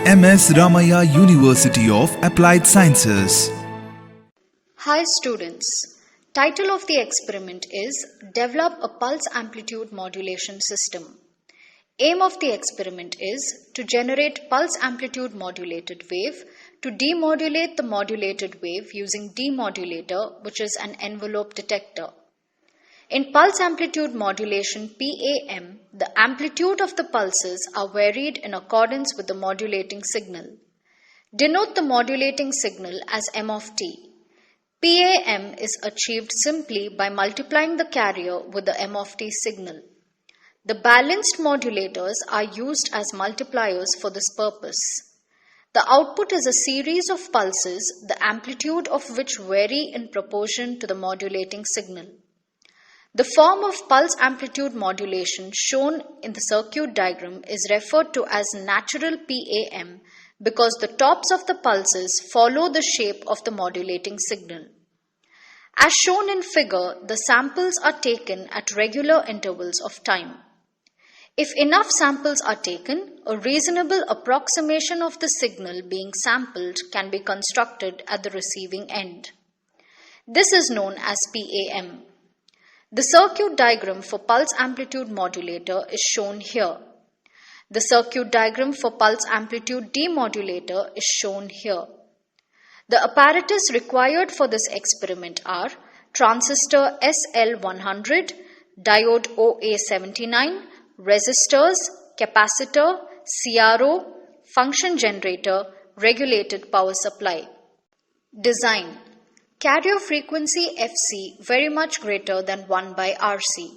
MS Ramaiah University of Applied Sciences. Hi students, title of the experiment is Develop a Pulse Amplitude Modulation System. Aim of the experiment is to generate pulse amplitude modulated wave to demodulate the modulated wave using demodulator, which is an envelope detector. In pulse amplitude modulation PAM, the amplitude of the pulses are varied in accordance with the modulating signal. Denote the modulating signal as m of t. PAM is achieved simply by multiplying the carrier with the m of t signal. The balanced modulators are used as multipliers for this purpose. The output is a series of pulses, the amplitude of which vary in proportion to the modulating signal. The form of pulse amplitude modulation shown in the circuit diagram is referred to as natural PAM because the tops of the pulses follow the shape of the modulating signal. As shown in figure, the samples are taken at regular intervals of time. If enough samples are taken, a reasonable approximation of the signal being sampled can be constructed at the receiving end. This is known as PAM. The circuit diagram for pulse amplitude modulator is shown here. The circuit diagram for pulse amplitude demodulator is shown here. The apparatus required for this experiment are transistor SL100, diode OA79, resistors, capacitor, CRO, function generator, regulated power supply. Design. Carrier frequency Fc very much greater than 1 by Rc.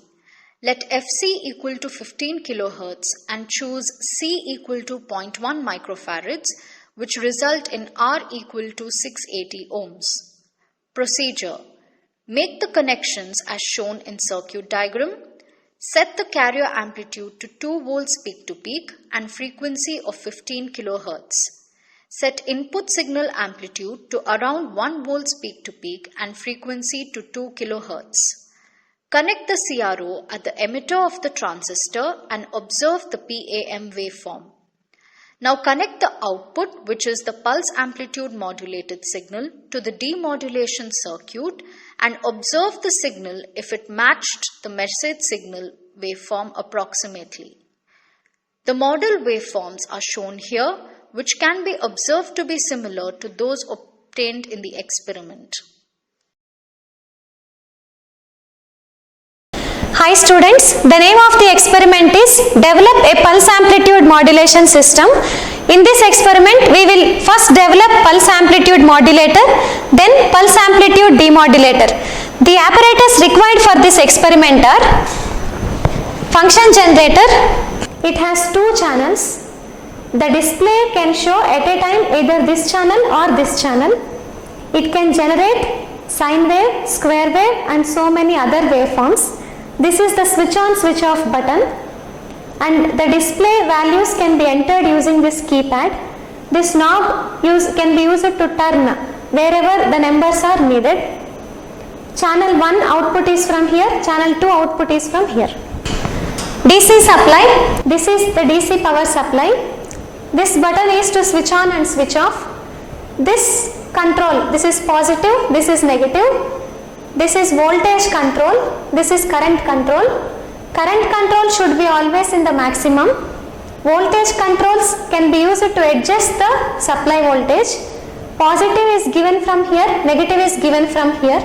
Let Fc equal to 15 kHz and choose C equal to 0.1 microfarads, which result in R equal to 680 ohms. Procedure. Make the connections as shown in circuit diagram. Set the carrier amplitude to 2 volts peak to peak and frequency of 15 kHz. Set input signal amplitude to around 1 volts peak to peak and frequency to 2 kHz. Connect the CRO at the emitter of the transistor and observe the PAM waveform. Now connect the output, which is the pulse amplitude modulated signal, to the demodulation circuit and observe the signal if it matched the message signal waveform approximately. The model waveforms are shown here, which can be observed to be similar to those obtained in the experiment. Hi students, the name of the experiment is Develop a Pulse Amplitude Modulation System. In this experiment, we will first develop pulse amplitude modulator, then pulse amplitude demodulator. The apparatus required for this experiment are function generator. It has 2 channels. The display can show at a time either this channel or this channel. It can generate sine wave, square wave and so many other waveforms. This is the switch on switch off button and the display values can be entered using this keypad. This knob can be used to turn wherever the numbers are needed. Channel 1 output is from here, channel 2 output is from here. DC supply, this is the DC power supply. This button is to switch on and switch off. This control, this is positive, this is negative. This is voltage control, this is current control. Current control should be always in the maximum. Voltage controls can be used to adjust the supply voltage. Positive is given from here, negative is given from here.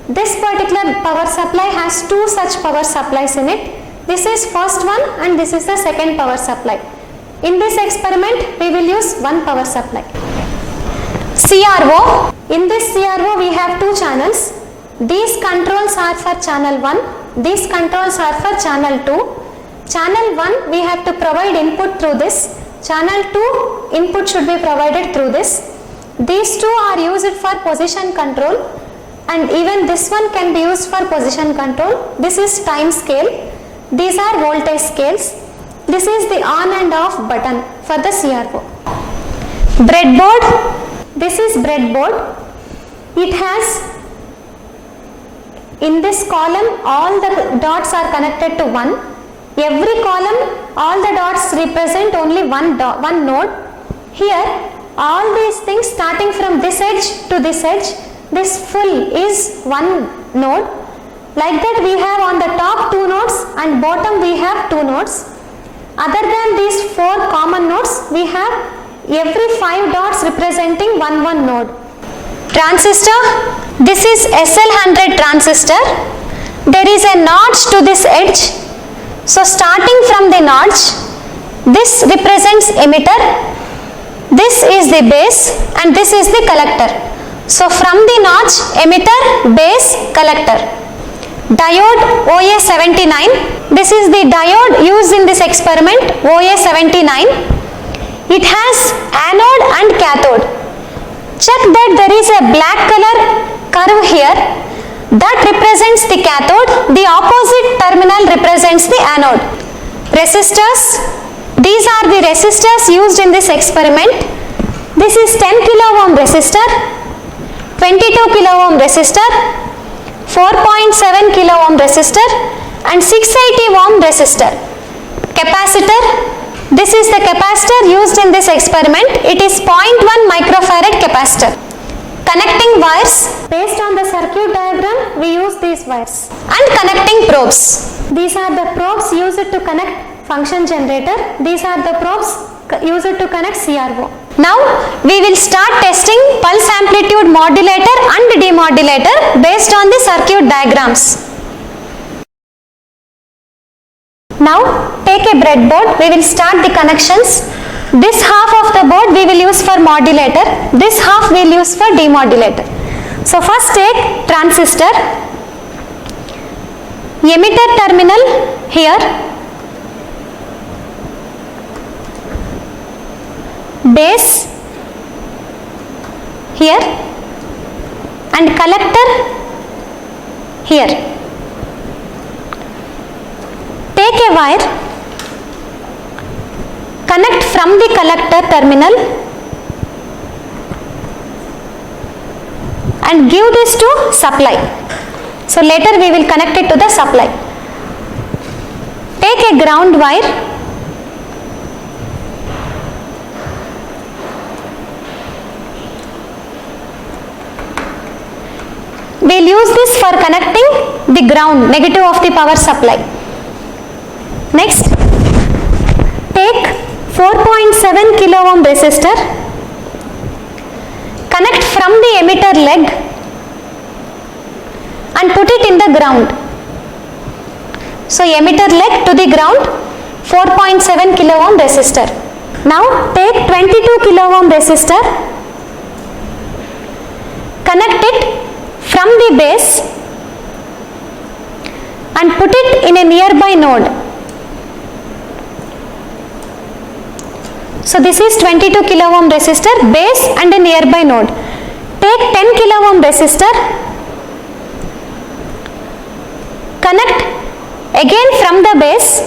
This particular power supply has 2 such power supplies in it. This is first one and this is the second power supply. In this experiment, we will use 1 power supply. CRO. In this CRO, we have 2 channels. These controls are for channel 1. These controls are for channel 2. Channel 1, we have to provide input through this. Channel 2, input should be provided through this. These 2 are used for position control and even this one can be used for position control. This is time scale. These are voltage scales. This is the on and off button for the CRO. Breadboard. This is breadboard. It has, in this column, all the dots are connected to 1. Every column, all the dots represent only one node. Here all these things starting from this edge to this edge, this full is one node. Like that we have on the top 2 nodes and bottom we have 2 nodes. Other than these 4 common nodes, we have every 5 dots representing one node. Transistor, this is SL100 transistor. There is a notch to this edge. So starting from the notch, this represents emitter, this is the base and this is the collector. So from the notch, emitter, base, collector. Diode OA79, this is the diode used in this experiment, OA79. It has anode and cathode. Check that there is a black color curve here that represents the cathode, the opposite terminal represents the anode. Resistors, these are the resistors used in this experiment. This is 10 kilo ohm resistor, 22 kilo ohm resistor, 4.7 kilo ohm resistor and 680 ohm resistor. Capacitor, this is the capacitor used in this experiment. It is 0.1 microfarad capacitor. Connecting wires, based on the circuit diagram we use these wires. And connecting probes. These are the probes used to connect function generator. These are the probes used to connect CRO. Now we will start testing pulse amplitude modulator and demodulator based on the circuit diagrams. Now take a breadboard, we will start the connections. This half of the board we will use for modulator, this half we will use for demodulator. So first take transistor, emitter terminal here, base here and collector here. Take a wire, connect from the collector terminal and give this to supply. So later we will connect it to the supply. Take a ground wire, we will use this for connecting the ground, negative of the power supply. Next, take 4.7 kilo ohm resistor, connect from the emitter leg and put it in the ground. So emitter leg to the ground, 4.7 kilo ohm resistor. Now take 22 kilo ohm resistor, connect it from the base and put it in a nearby node. So this is 22 kilo ohm resistor, base and a nearby node. Take 10 kilo ohm resistor, connect again from the base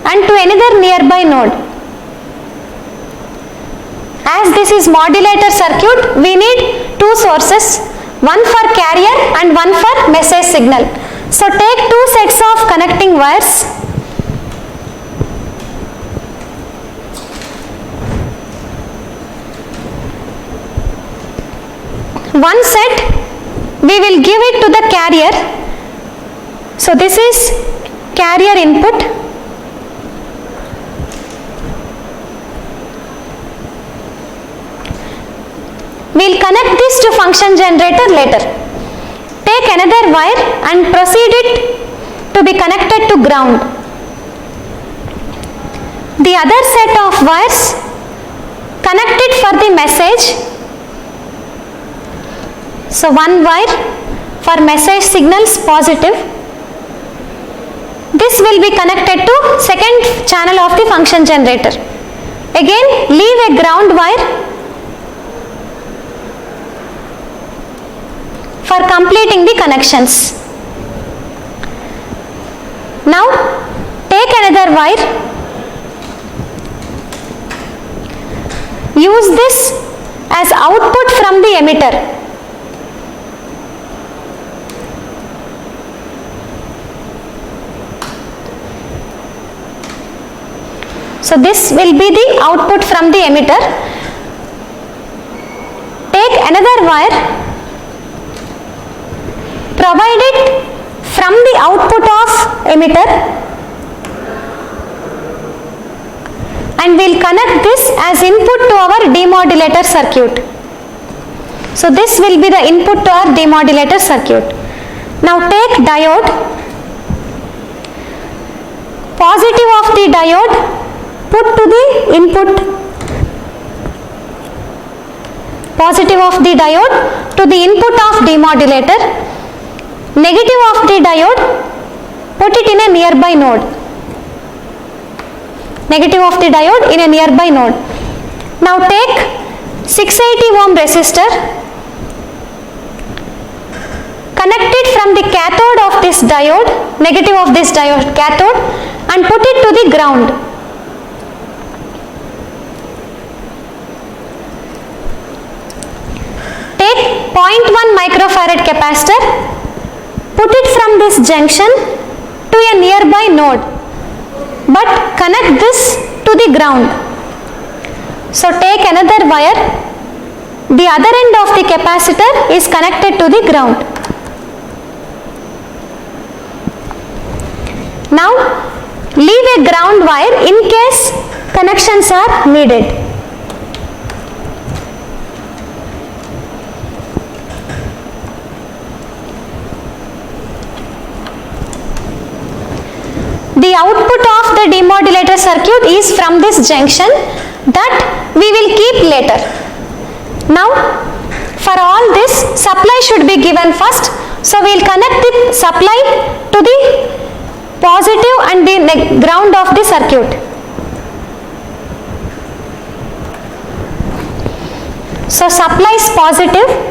and to another nearby node. As this is modulator circuit, we need 2 sources, one for carrier and one for message signal. So take 2 sets of connecting wires. One set we will give it to the carrier. So this is carrier input. We will connect this to function generator later. Take another wire and proceed it to be connected to ground. The other set of wires connect it for the message. So one wire for message signals positive. This will be connected to second channel of the function generator. Again leave a ground wire for completing the connections. Now take another wire, use this as output from the emitter. So this will be the output from the emitter. Take another wire, provide it from the output of emitter, and we'll connect this as input to our demodulator circuit. So this will be the input to our demodulator circuit. Now take diode, positive of the diode put to the input, positive of the diode to the input of demodulator, negative of the diode put it in a nearby node, negative of the diode in a nearby node. Now take 680 ohm resistor, connect it from the cathode of this diode, negative of this diode cathode, and put it to the ground. Take 0.1 microfarad capacitor, put it from this junction to a nearby node, but connect this to the ground. So take another wire, the other end of the capacitor is connected to the ground. Now leave a ground wire in case connections are needed. The output of the demodulator circuit is from this junction that we will keep later. Now for all this, supply should be given first. So we will connect the supply to the positive and the ground of the circuit. So supply is positive,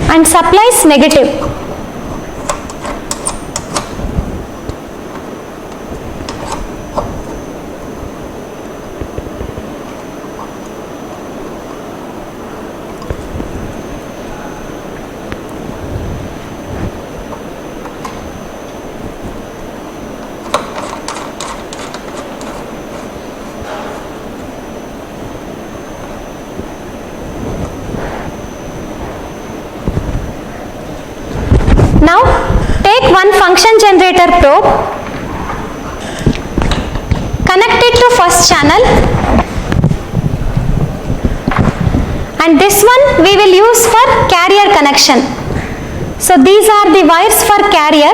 and supply is negative. Now take one function generator probe, connect it to first channel, and this one we will use for carrier connection. So these are the wires for carrier.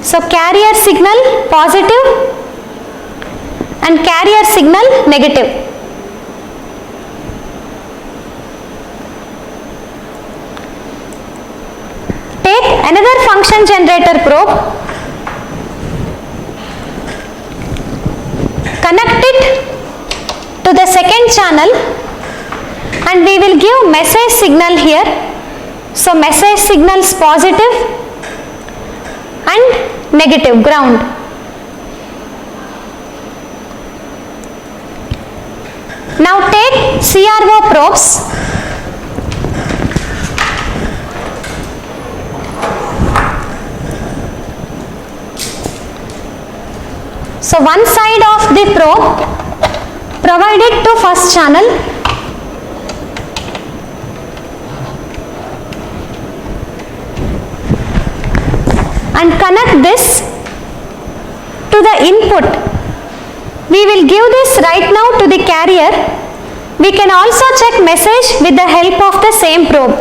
So carrier signal positive and carrier signal negative. Take another function generator probe, connect it to the second channel, and we will give message signal here. So message signal is positive and negative, ground. Now take CRO probes, so one side of the probe provide it to first channel, and connect this to the input. We will give this right now to the carrier. We can also check message with the help of the same probe,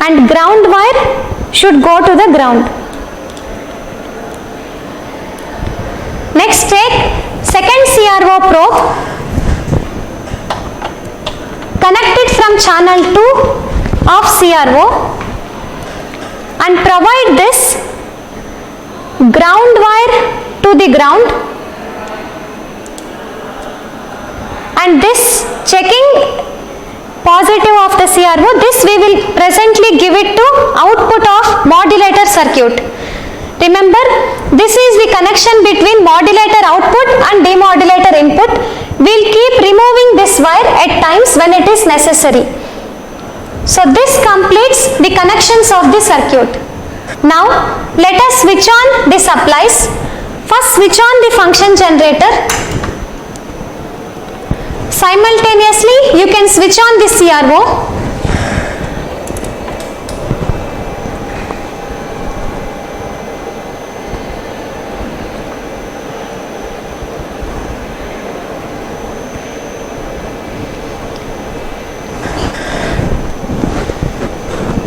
and ground wire should go to the ground. Next take second CRO probe, connect it from channel 2 of CRO and provide this ground wire to the ground, and this checking positive of the CRO, this we will presently give it to output of modulator circuit. Remember, this is the connection between modulator output and demodulator input. We'll keep removing this wire at times when it is necessary. So this completes the connections of the circuit. Now let us switch on the supplies. First switch on the function generator. Simultaneously you can switch on the CRO.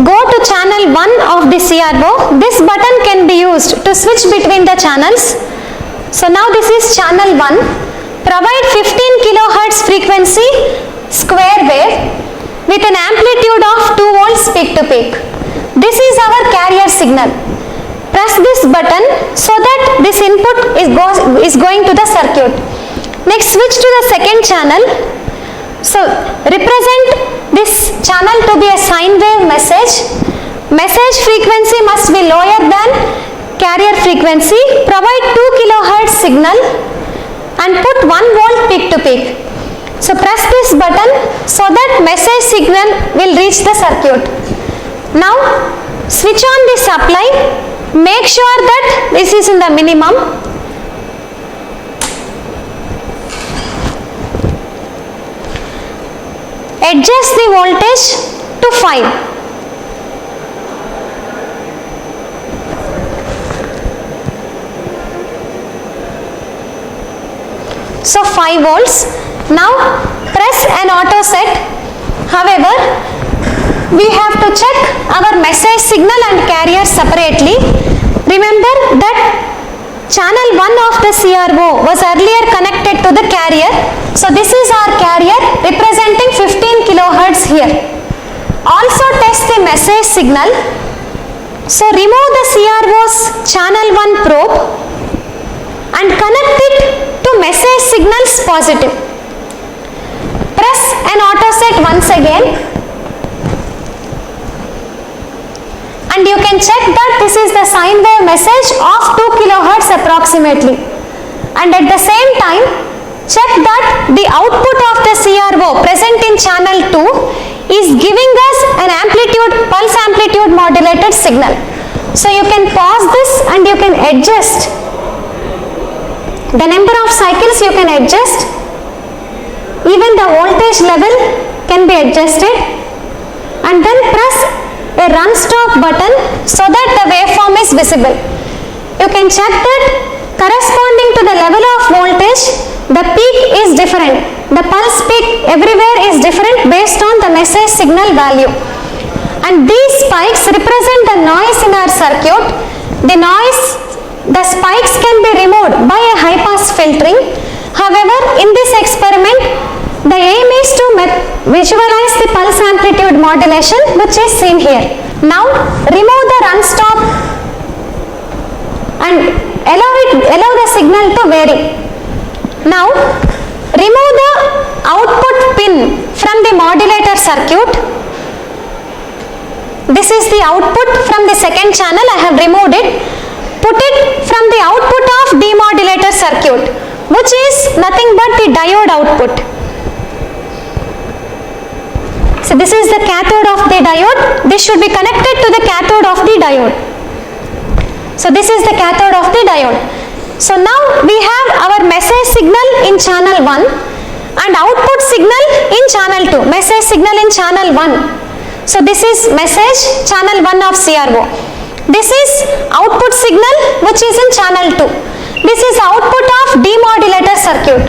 Go to channel 1 of the CRO. This button can be used to switch between the channels. So now this is channel 1. Provide 15 kilohertz frequency square wave with an amplitude of 2 volts peak to peak. This is our carrier signal. Press this button so that this input is going to the circuit. Next switch to the second channel. So represent this channel to be a sine wave message. Message frequency must be lower than carrier frequency. Provide 2 kilohertz signal and put 1 volt peak to peak. So press this button so that message signal will reach the circuit. Now switch on the supply. Make sure that this is in the minimum. Adjust the voltage to 5. So 5 volts. Now press an auto set. However, we have to check our message signal and carrier separately. Remember that channel 1 of the CRO was earlier connected to the carrier. So this is our carrier representing 15 kilohertz here. Also test the message signal. So remove the CRO's channel 1 probe and connect it to message signals positive. Press an auto set once again. And you can check that this is the sine wave message of 2 kilohertz approximately. And at the same time, check that the output of the CRO present in channel 2 is giving us an pulse amplitude modulated signal. So you can pause this and you can adjust the number of cycles. You can adjust. Even the voltage level can be adjusted. And then press a run stop button so that the waveform is visible. You can check that corresponding to the level of voltage, the peak is different. The pulse peak everywhere is different based on the message signal value. And these spikes represent the noise in our circuit. The spikes can be removed by a high pass filtering. However, in this experiment, the aim is to visualize the pulse amplitude modulation, which is seen here. Now remove the run stop and allow the signal to vary. Now remove the output pin from the modulator circuit. This is the output from the second channel. I have removed it. Put it from the output of demodulator circuit, which is nothing but the diode output. So this is the cathode of the diode. This should be connected to the cathode of the diode. So this is the cathode of the diode. So now we have our message signal in channel 1 and output signal in channel 2. Message signal in channel 1. So this is message channel 1 of CRO. This is output signal which is in channel 2. This is output of demodulator circuit.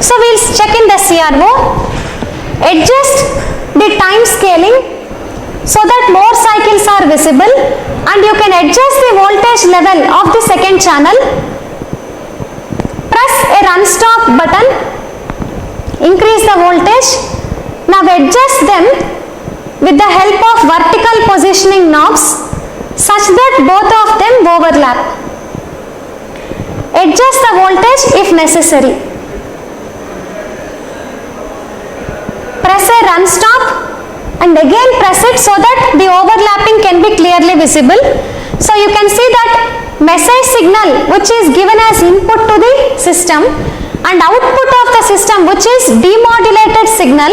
So we'll check in the CRO. Adjust the time scaling so that more cycles are visible, and you can adjust the voltage level of the second channel. Press a run stop button, increase the voltage. Now adjust them with the help of vertical positioning knobs such that both of them overlap. Adjust the voltage if necessary. Press a run stop and again press it so that the overlapping can be clearly visible. So you can see that message signal which is given as input to the system and output of the system which is demodulated signal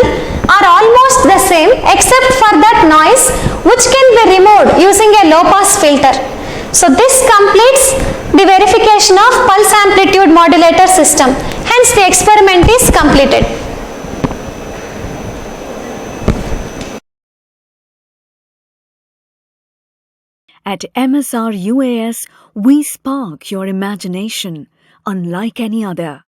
are almost the same except for that noise which can be removed using a low pass filter. So this completes the verification of pulse amplitude modulator system. Hence the experiment is completed. At MSR UAS, we spark your imagination unlike any other.